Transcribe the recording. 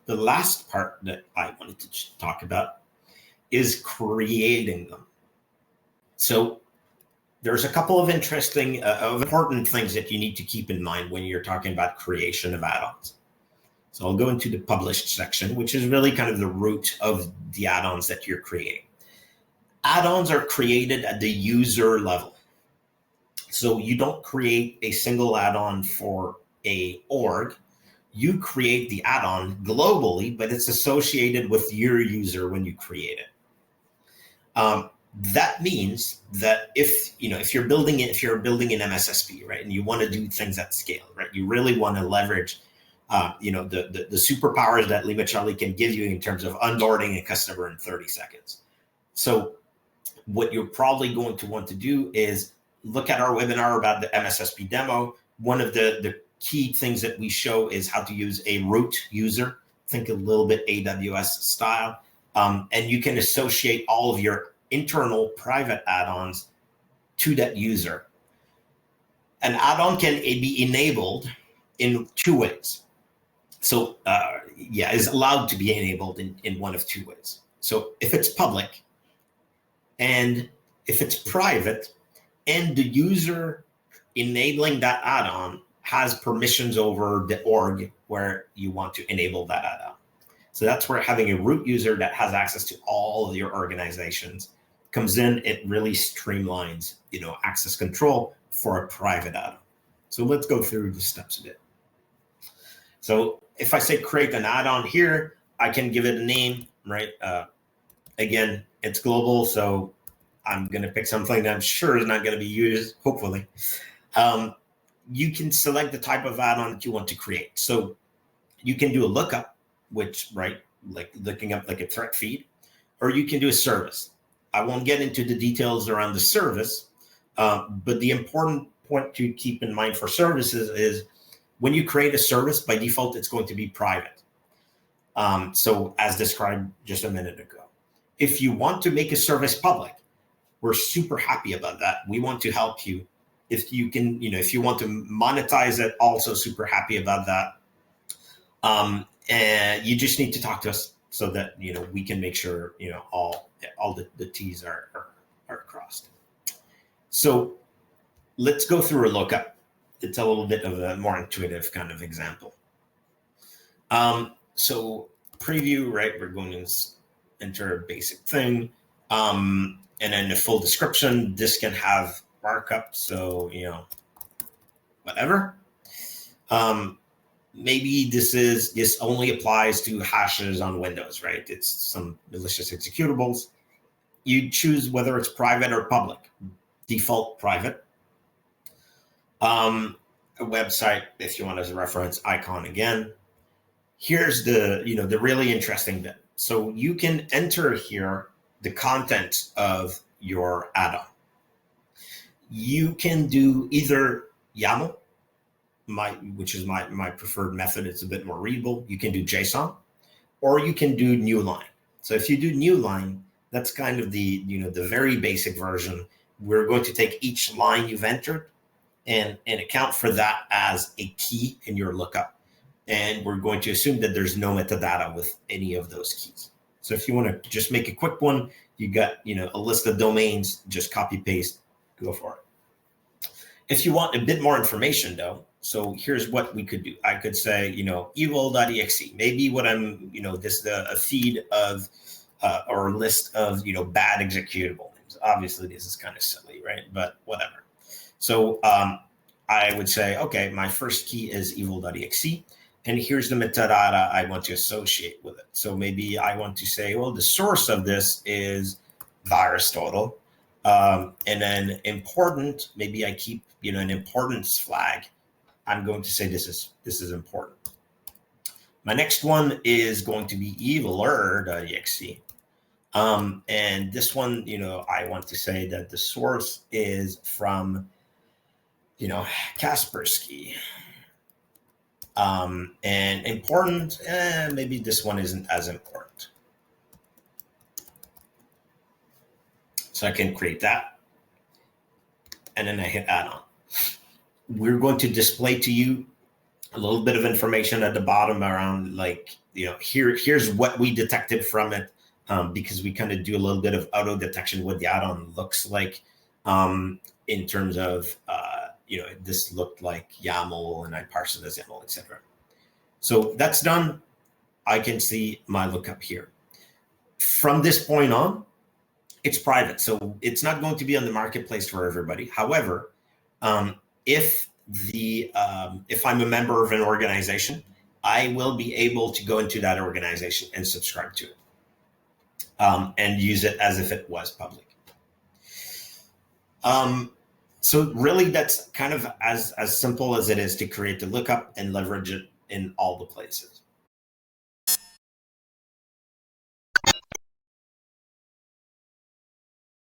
the last part that I wanted to talk about is creating them. So there's a couple of interesting, important things that you need to keep in mind when you're talking about creation of add-ons. So I'll go into the published section, which is really kind of the root of the add-ons that you're creating. Add-ons are created at the user level. So you don't create a single add-on for a org. You create the add-on globally, but it's associated with your user when you create it. That means that if you're building an MSSP, right, and you want to do things at scale, right, you really want to leverage the superpowers that LimaCharlie can give you in terms of onboarding a customer in 30 seconds. So what you're probably going to want to do is look at our webinar about the MSSP demo. One of the key things that we show is how to use a root user. Think a little bit AWS style. And you can associate all of your internal private add-ons to that user. An add-on can be enabled in two ways. So is allowed to be enabled in one of two ways. So if it's public and if it's private and the user enabling that add-on has permissions over the org where you want to enable that add-on. So that's where having a root user that has access to all of your organizations comes in. It really streamlines, access control for a private add-on. So let's go through the steps a bit. So if I say create an add-on here, I can give it a name, right? Again, it's global, so I'm going to pick something that I'm sure is not going to be used, hopefully. You can select the type of add-on that you want to create. So you can do a lookup, which, right, like looking up like a threat feed, or you can do a service. I won't get into the details around the service, but the important point to keep in mind for services is when you create a service, by default, it's going to be private. So as described just a minute ago. If you want to make a service public, we're super happy about that. We want to help you. If you can, if you want to monetize it, also super happy about that. And you just need to talk to us so that, we can make sure, all the T's are crossed. So let's go through a lookup. It's a little bit of a more intuitive kind of example. So preview, right? We're going to enter a basic thing. And then the full description, this can have markup. So, whatever. Maybe this only applies to hashes on Windows, right? It's some malicious executables. You choose whether it's private or public. Default private. A website, if you want as a reference, icon again. Here's the really interesting bit. So you can enter here the content of your add-on. You can do either YAML, which is my preferred method. It's a bit more readable. You can do JSON, or you can do new line. So if you do new line, that's kind of the very basic version. We're going to take each line you've entered and account for that as a key in your lookup. And we're going to assume that there's no metadata with any of those keys. So if you want to just make a quick one, you got a list of domains, just copy paste, go for it. If you want a bit more information though, so here's what we could do. I could say, evil.exe. Maybe what I'm, this is a feed of or a list of bad executable names. Obviously this is kind of silly, right? But whatever. So I would say, okay, my first key is evil.exe. And here's the metadata I want to associate with it. So maybe I want to say, well, the source of this is VirusTotal. And then important, maybe I keep, an importance flag. I'm going to say this is important. My next one is going to be eviler.exe. And this one, I want to say that the source is from, Kaspersky. And important, maybe this one isn't as important. So I can create that. And then I hit add-on. We're going to display to you a little bit of information at the bottom around like, here's what we detected from it, because we kind of do a little bit of auto detection what the add-on looks like, in terms of, this looked like YAML and I parsed it as YAML, etc. So that's done. I can see my lookup here. From this point on, it's private. So it's not going to be on the marketplace for everybody. However, if I'm a member of an organization, I will be able to go into that organization and subscribe to it, and use it as if it was public. So really, that's kind of as simple as it is to create the lookup and leverage it in all the places.